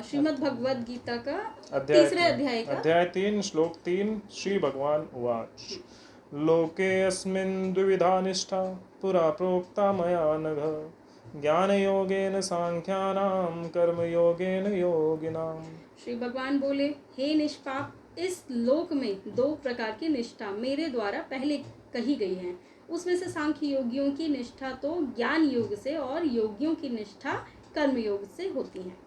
श्रीमद् भगवद गीता का अध्याय तीसरे अध्याय का अध्याय 3 श्लोक 3 श्री भगवान उवाच लोके अस्मिन् द्विविधा निष्ठा पुरा प्रोक्ता मया नघ ज्ञानयोगेन सांख्यानां कर्मयोगेन योगिनां। श्री भगवान बोले, हे निष्पाप, इस लोक में दो प्रकार की निष्ठा मेरे द्वारा पहले कही गई है। उसमें से सांख्य योगियों की निष्ठा तो ज्ञान योग से और योगियों की निष्ठा कर्म योग से होती है।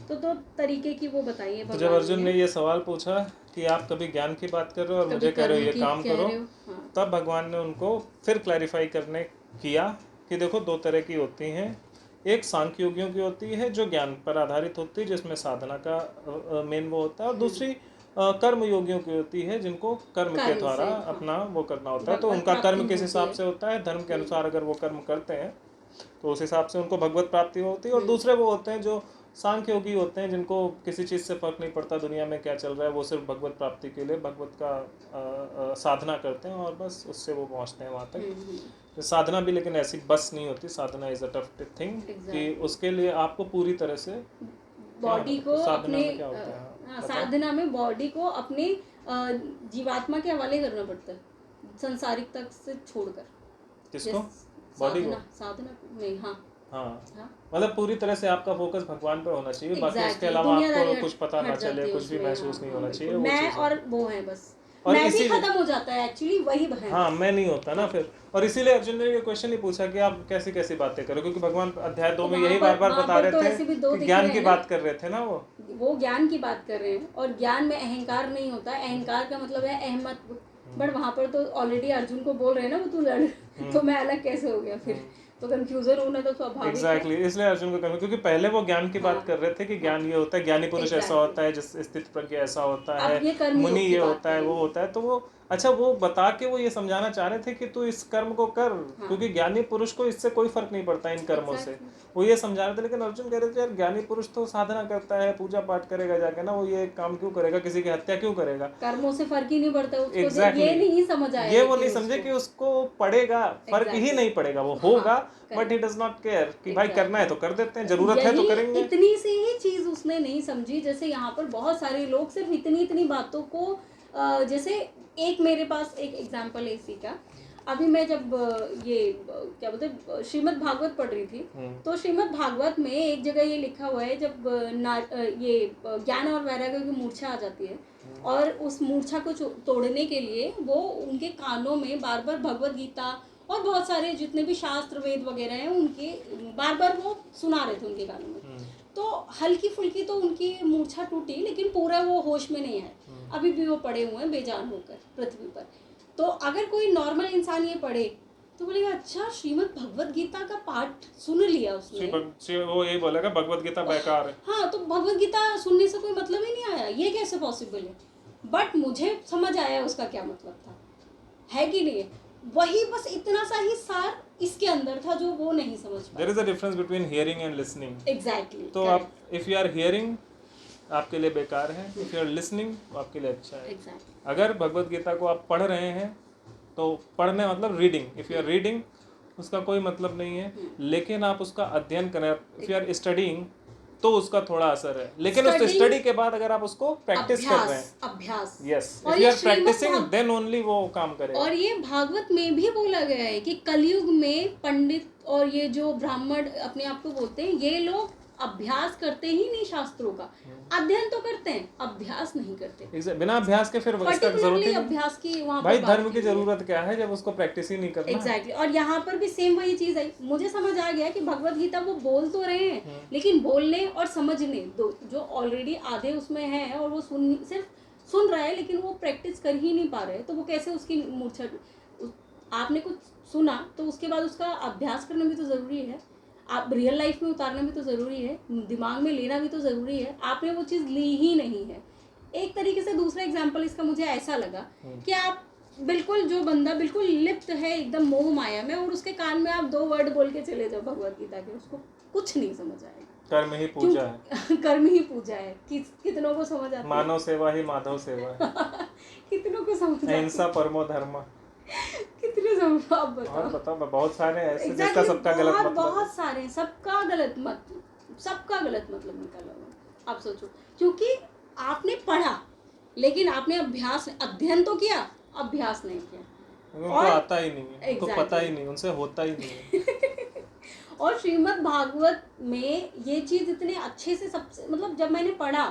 तो दो तरीके की वो बताइए। तो जब अर्जुन ने ये सवाल पूछा कि आप कभी ज्ञान की बात कर रहे हो और मुझे कह रहे हो ये काम करो, हाँ। तब भगवान ने उनको फिर क्लैरिफाई करने किया कि देखो दो तरह की होती हैं। एक सांख्य योगियों की होती है जो ज्ञान पर आधारित होती है, जिसमें साधना का मेन वो होता है, और दूसरी कर्म योगियों की होती है जिनको कर्म के द्वारा अपना वो करना होता है। तो उनका कर्म किस हिसाब से होता है, धर्म के अनुसार अगर वो कर्म करते हैं तो उस हिसाब से उनको भगवत प्राप्ति होती है। और दूसरे वो होते हैं जो सांख्य योगी होते हैं जिनको किसी चीज़ से फर्क नहीं पड़ता दुनिया में क्या चल रहा है, वो सिर्फ भगवत प्राप्ति के लिए भगवत का साधना करते हैं और बस उससे वो पहुंचते हैं वहाँ तक। तो साधना भी लेकिन ऐसी बस नहीं होती, साधना इज अ टफ थिंग कि उसके लिए आपको पूरी तरह से बॉडी को साधना अपने में क्या होता है, साधना में बॉडी को अपने जीवात्मा के हवाले करना पड़ता है, संसारिकता से छोड़कर। किसको? बॉडी को? साधना में, हाँ हाँ, मतलब पूरी तरह से आपका फोकस भगवान पर होना चाहिए। बाकी उसके अलावा आपको कुछ पता ना चले, कुछ भी महसूस नहीं होना चाहिए। मैं और वो है बस, और मैं भी खत्म हो जाता है एक्चुअली, वही है। हाँ, मैं नहीं होता ना फिर। और इसीलिए अर्जुन ने ये क्वेश्चन ही पूछा कि आप कैसी कैसी बातें करो, क्योंकि भगवान अध्याय 2 में यही बार बार बता रहे थे कि ज्ञान की बात कर रहे थे ना, वो ज्ञान की बात कर रहे हैं। और ज्ञान में अहंकार नहीं होता, अहंकार का मतलब है अहमत। बट वहाँ पर तो ऑलरेडी अर्जुन को बोल रहे हैं ना, वो तू लड़, तो मैं अलग कैसे हो गया फिर, तो कंफ्यूजन होना तो स्वाभाविक है। एग्जैक्टली, इसलिए अर्जुन को क्योंकि पहले वो ज्ञान की बात कर रहे थे कि ज्ञान ये होता है, ज्ञानी पुरुष ऐसा होता है, जिस स्थित प्रज्ञ ऐसा होता है, मुनि ये होता है, वो होता है। तो वो अच्छा वो बता के वो ये समझाना चाह रहे थे कि तू इस कर्म को कर, क्योंकि ज्ञानी पुरुष को इससे कोई फर्क नहीं पड़ता इन कर्मों से, वो ये समझा रहे थे। लेकिन अर्जुन कह रहे थे यार ज्ञानी पुरुष तो साधना करता है, पूजा पाठ करेगा जाके ना, वो ये काम क्यों करेगा, किसी की हत्या क्यों करेगा, कर्मों से फर्क ही नहीं पड़ता उसको। Exactly. ये नहीं समझ आया, ये वो नहीं समझे कि उसको पड़ेगा, फर्क ही नहीं पड़ेगा, वो होगा, but he does not care कि भाई करना है तो कर देते हैं, जरूरत है तो करेंगे। इतनी सी ही चीज उसने नहीं समझी। जैसे यहाँ पर बहुत सारे लोग सिर्फ इतनी बातों को, जैसे एक मेरे पास एक एग्जांपल है इसी का। अभी मैं जब ये क्या बोलते श्रीमद् भागवत पढ़ रही थी, तो श्रीमद् भागवत में एक जगह ये लिखा हुआ है, जब ये ज्ञान और वैराग्य की मूर्छा आ जाती है और उस मूर्छा को तोड़ने के लिए वो उनके कानों में बार बार भगवद गीता और बहुत सारे जितने भी शास्त्र वेद वगैरह हैं उनके बार बार वो सुना रहे थे उनके कानों में। तो हल्की फुल्की तो उनकी मूर्छा टूटी, लेकिन पूरा वो होश में नहीं आए, अभी भी वो पड़े हुए हैं बेजान होकर पृथ्वी पर। तो अगर कोई नॉर्मल इंसान ये पढ़े तो बोलेगा अच्छा श्रीमद् भगवद गीता का पाठ सुन लिया उसने, वो यही बोलेगा भगवद गीता बेकार है। हाँ, तो भगवद गीता सुनने से कोई मतलब ही नहीं आया, ये कैसे पॉसिबल है। बट मुझे समझ आया उसका क्या मतलब था, है कि नहीं। वही बस इतना सा ही सार इसके अंदर था जो वो नहीं समझ पाया। There is a difference between hearing and listening. Exactly. तो आप if you are hearing आपके लिए बेकार है, if you are listening तो आपके लिए अच्छा है। Exactly. अगर भगवद गीता को आप पढ़ रहे हैं तो पढ़ने मतलब reading, if you are reading उसका कोई मतलब नहीं है, लेकिन आप उसका अध्ययन करें, if you are studying तो उसका थोड़ा असर है, लेकिन उस स्टडी के बाद अगर आप उसको प्रैक्टिस कर रहे हैं, अभ्यास, yes, if you are practicing then only वो काम करेगा। और ये भागवत में भी बोला गया है कि कलयुग में पंडित और ये जो ब्राह्मण अपने आप को बोलते हैं, ये लोग अभ्यास करते ही नहीं शास्त्रों का, अध्ययन तो करते हैं, अभ्यास नहीं करते। बिना अभ्यास के फिर इसका जरूरत ही अभ्यास की वहाँ भाई धर्म की जरूरत क्या है जब उसको प्रैक्टिस ही नहीं करना। एग्जैक्टली। और यहाँ पर भी सेम वही चीज आई, मुझे समझ आ गया कि भगवत गीता वो बोल तो रहे हैं, लेकिन बोलने और समझने दो जो ऑलरेडी आधे उसमें है, और वो सिर्फ सुन रहा है लेकिन वो प्रैक्टिस कर ही नहीं पा रहे, तो वो कैसे उसकी मूर्छा। आपने कुछ सुना तो उसके बाद उसका अभ्यास करना भी तो जरूरी है, आप रियल लाइफ में उतारना भी तो ज़रूरी है, दिमाग में लेना भी तो ज़रूरी है। आपने वो चीज़ ली ही नहीं है। एक तरीके से दूसरा एग्जांपल इसका मुझे ऐसा लगा कि आप बिल्कुल जो बंदा बिल्कुल लिप्त है एकदम मोह माया में, और उसके कान में आप 2 वर्ड बोल के चले जाओ भगवद गीता के, उसको कुछ नहीं समझ आएगा। कर्म ही पूजा है। कर्म ही पूजा है। कितनों को समझ आता है? मानव सेवा ही माधव सेवा है। कितनों को समझ आता है? अहिंसा परमो धर्म। कितने समझ, आप बताओ। और बताओ, बहुत सारे ऐसे जिसका सबका गलत मतलब, बहुत सारे, सबका गलत मतलब निकाला हुआ। आप सोचो, क्योंकि आपने पढ़ा लेकिन आपने अध्ययन तो किया, अभ्यास नहीं किया, उनको और आता ही नहीं है, उनको Exactly. पता ही नहीं, उनसे होता ही नहीं है। और श्रीमद् भागवत में ये चीज इतने अच्छे से सबसे, मतलब जब मैंने पढ़ा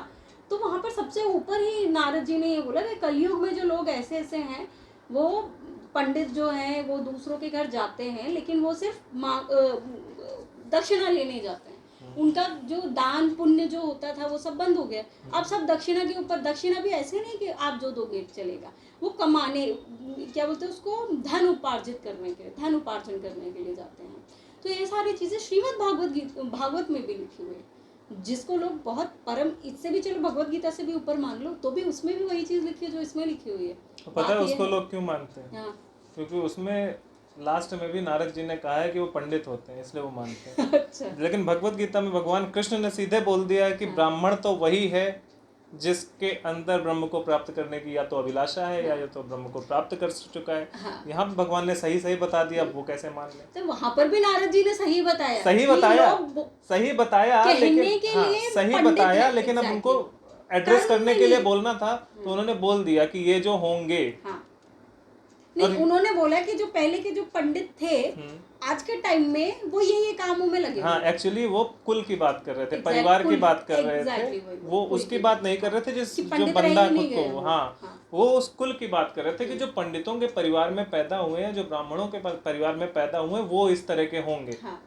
तो वहां पर सबसे ऊपर ही नारद जी ने ये बोला कि कलयुग में जो लोग ऐसे ऐसे हैं, वो पंडित जो हैं वो दूसरों के घर जाते हैं, लेकिन वो सिर्फ दक्षिणा लेने जाते हैं। उनका जो दान पुण्य जो होता था वो सब बंद हो गया। अब सब दक्षिणा के ऊपर, दक्षिणा भी ऐसे नहीं कि आप जो दोगे चलेगा, वो कमाने, क्या बोलते हैं उसको, धन उपार्जित करने के लिए, धन उपार्जन करने के लिए जाते हैं। तो ये सारी चीजें श्रीमद् भागवत में भी लिखी हुई है, जिसको लोग बहुत परम, इससे भी चलो भगवत गीता से भी ऊपर मान लो, तो भी उसमें भी वही चीज लिखी है जो इसमें लिखी हुई है। तो पता है उसको लोग क्यों मानते हैं? हाँ। क्योंकि उसमें लास्ट में भी नारद जी ने कहा है कि वो पंडित होते हैं, इसलिए वो मानते हैं। अच्छा। लेकिन भगवत गीता में भगवान कृष्ण ने सीधे बोल दिया है कि ब्राह्मण तो वही है जिसके अंदर ब्रह्म को प्राप्त करने की या तो अभिलाषा है या तो ब्रह्म को प्राप्त कर चुका है। हाँ। यहाँ पे भगवान ने सही सही बता दिया, वो कैसे मान ले? तो वहां पर भी नारद जी ने सही बताया, सही कि बताया, लोग सही बताया, कहने लेकिन के हाँ, लिए सही पंडित बताया, है, लेकिन अब exactly. उनको एड्रेस कर्म करने में के लिए नहीं। बोलना था, तो उन्होंने बोल दिया कि ये जो होंगे। हाँ। नहीं, उन्होंने बोला कि जो पहले के जो पंडित थे आज के टाइम में वो ये कामों में लगे हाँ, हुए हैं। एक्चुअली वो कुल की बात कर रहे थे, Exactly, परिवार की कुल, बात कर रहे exactly थे, वही, वो कुल उसकी की बात बात, नहीं कर रहे थे कि जो पंडित बंदा रह ही खुद नहीं को, गए वो। हाँ, हाँ। वो उस कुल की बात कर रहे थे कि जो पंडितों के परिवार में पैदा हुए हैं, जो ब्राह्मणों के परिवार में पैदा हुए हैं, वो इस तरह के होंगे। हाँ।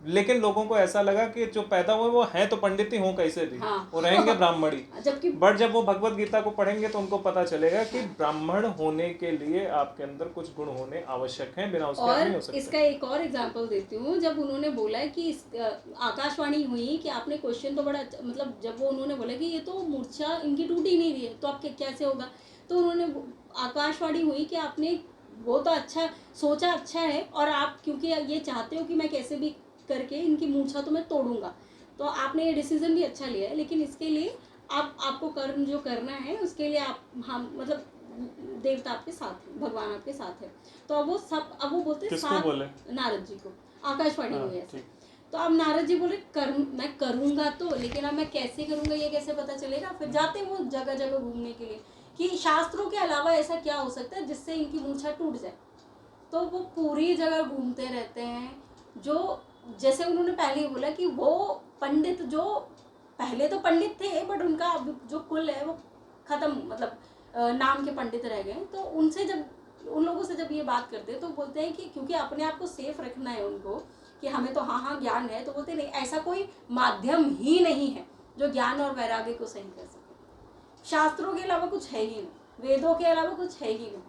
लेकिन लोगों को ऐसा लगा कि जो पैदा हुए वो हैं तो पंडित ही हों कैसे भी, हाँ। वो रहेंगे ब्राह्मणी। जबकि बट जब वो भगवत गीता को पढ़ेंगे तो उनको पता चलेगा कि ब्राह्मण होने के लिए आपके अंदर कुछ गुण होने आवश्यक हैं, बिना उसके आप नहीं हो और सकते। इसका एक और एग्जांपल देती हूँ। जब उन्होंने बोला कि आकाशवाणी हुई कि आपने क्वेश्चन तो बड़ा मतलब जब वो उन्होंने बोला कि ये तो मूर्छा इनकी टूट ही नहीं रही है, तो आप कैसे होगा, तो उन्होंने आकाशवाणी हुई कि आपने वो तो अच्छा सोचा, अच्छा है, और आप क्योंकि ये चाहते हो कि मैं कैसे भी करके इनकी मूर्छा तो मैं तोड़ूंगा, तो आपने ये डिसीजन भी अच्छा लिया है, लेकिन इसके लिए आपको कर्म जो करना है उसके लिए आप, हम मतलब देवता आपके साथ है, भगवान आपके साथ है। तो अब वो बोलते हैं किसको बोले? नारद जी को, आकाशवाणी हुई ऐसे। ठीक। तो अब नारद जी बोले मैं करूंगा तो, लेकिन अब मैं कैसे करूंगा ये कैसे पता चलेगा। फिर जाते वो जगह जगह घूमने के लिए कि शास्त्रों के अलावा ऐसा क्या हो सकता है जिससे इनकी मूर्छा टूट जाए। तो वो पूरी जगह घूमते रहते हैं। जो जैसे उन्होंने पहले ही बोला कि वो पंडित जो पहले तो पंडित थे, बट उनका जो कुल है वो खत्म, मतलब नाम के पंडित रह गए। तो उनसे जब उन लोगों से जब ये बात करते हैं तो बोलते हैं कि क्योंकि अपने आप को सेफ रखना है उनको, कि हमें तो हाँ ज्ञान है, तो बोलते नहीं ऐसा कोई माध्यम ही नहीं है जो ज्ञान और वैराग्य को सही कर सके। शास्त्रों के अलावा कुछ है ही नहीं, वेदों के अलावा कुछ है ही नहीं,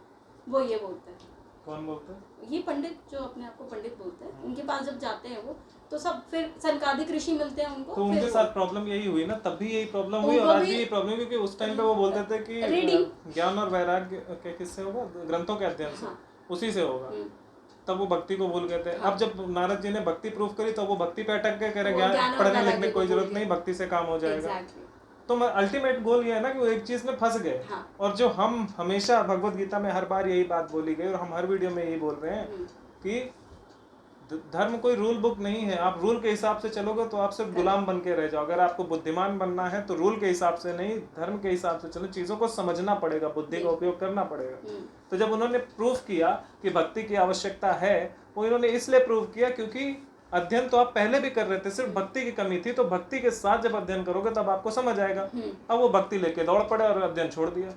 वो ये बोलते हैं। कौन बोलते हैं? ये पंडित जो अपने आप को पंडित बोलते हैं, उनके पास जब जाते हैं वो, तो सब फिर सनकादिक ऋषि मिलते हैं उनको। तो उनके साथ प्रॉब्लम यही हुई ना, तब भी यही प्रॉब्लम हुई और आज भी यही प्रॉब्लम, क्योंकि उस टाइम पे वो बोलते थे कि ज्ञान और वैराग्य के किससे होगा? ग्रंथों के अध्ययन से, उसी से होगा। तब वो भक्ति को भूल गए थे। अब जब नारद जी ने भक्ति प्रूफ करी तो वो भक्ति पे अटक गए, कह रहे ज्ञान पढ़ने लिखने की कोई जरूरत नहीं, भक्ति से काम हो जाएगा। तो अल्टीमेट गोल ये है ना कि वो एक चीज में फंस गए। और जो हम हमेशा भगवत गीता में हर बार यही बात बोली गई और हम हर वीडियो में यही बोल रहे हैं कि धर्म कोई रूल बुक नहीं है। आप रूल के हिसाब से चलोगे तो आप सिर्फ गुलाम बन के रह जाओ। अगर आपको बुद्धिमान बनना है तो रूल के हिसाब से नहीं, धर्म के हिसाब से चलो। चीजों को समझना पड़ेगा, बुद्धि का उपयोग करना पड़ेगा। तो जब उन्होंने प्रूफ किया कि भक्ति की आवश्यकता है, वो इन्होंने इसलिए प्रूव किया क्योंकि अध्ययन तो आप पहले भी कर रहे थे, सिर्फ भक्ति की कमी थी। तो भक्ति के साथ जब अध्ययन करोगे तब आपको समझ आएगा। अब वो भक्ति लेके दौड़ पड़े और अध्ययन छोड़ दिया,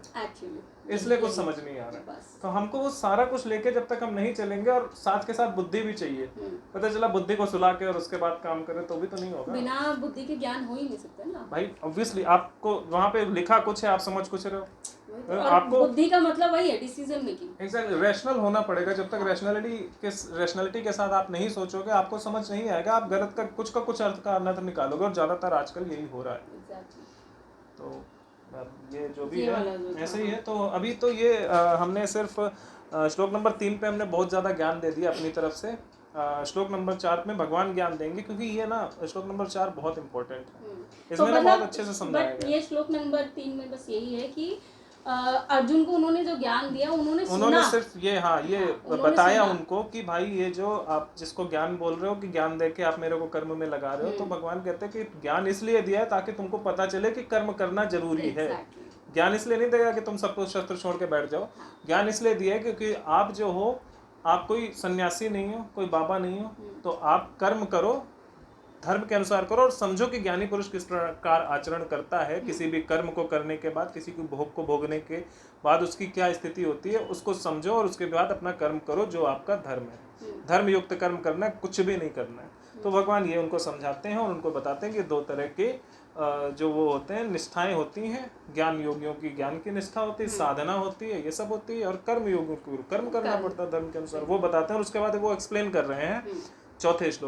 इसलिए कुछ समझ नहीं आ रहा। तो हमको वो सारा कुछ लेके जब तक हम नहीं चलेंगे, और साथ के साथ बुद्धि भी चाहिए। पता चला बुद्धि को सुला के और उसके बाद काम करें तो भी तो नहीं होगा। बिना बुद्धि के ज्ञान हो ही नहीं सकता ना भाई। ऑब्वियसली आपको वहाँ पे लिखा कुछ है, आप समझ कुछ रहे हो। आपको बुद्धि का मतलब वही है, डिसीजन मेकिंग। एग्जैक्टली, रैशनल होना पड़ेगा। जब तक रैशनैलिटी के साथ आप नहीं सोचोगे, आपको समझ नहीं आएगा। आप गलत का कुछ अर्थ का अनर्थ निकालोगे, और ज्यादातर आजकल यही हो रहा है। तो ये जो भी है ऐसे ही है। तो अभी तो ये हमने सिर्फ श्लोक नंबर 3 पे हमने बहुत ज़्यादा ज्ञान दे दिया अपनी तरफ से। श्लोक नंबर 4 में भगवान ज्ञान देंगे, क्योंकि ये ना श्लोक नंबर 4 बहुत इंपॉर्टेंट है। इसमें ना बहुत अच्छे से समझाया गया। ये श्लोक नंबर 3 में बस यही है कि अर्जुन को उन्होंने जो ज्ञान दिया उन्होंने सुना। सिर्फ ये उन्होंने बताया सुना। उनको कि भाई ये जो आप जिसको ज्ञान बोल रहे हो कि ज्ञान दे के आप मेरे को कर्म में लगा रहे हो, तो भगवान कहते हैं कि ज्ञान इसलिए दिया है ताकि तुमको पता चले कि कर्म करना जरूरी है। Exactly. ज्ञान इसलिए नहीं देगा कि तुम सब कुछ शस्त्र छोड़ के बैठ जाओ। ज्ञान इसलिए दिया है क्योंकि आप जो हो, आप कोई सन्यासी नहीं हो, कोई बाबा नहीं हो, तो आप कर्म करो, धर्म के अनुसार करो, और समझो कि ज्ञानी पुरुष किस प्रकार आचरण करता है। किसी भी कर्म को करने के बाद, किसी की भोग को भोगने के बाद उसकी क्या स्थिति होती है, उसको समझो और उसके बाद अपना कर्म करो जो आपका धर्म है। धर्म युक्त कर्म करना है, कुछ भी नहीं करना है। तो भगवान ये उनको समझाते हैं और उनको बताते हैं कि दो तरह के जो वो होते हैं निष्ठाएं होती हैं। ज्ञान योगियों की ज्ञान की निष्ठा होती है, साधना होती है, ये सब होती है, और कर्म योगियों को कर्म करना पड़ता है धर्म के अनुसार, वो बताते हैं। और उसके बाद वो एक्सप्लेन कर रहे हैं चौथे श्लोक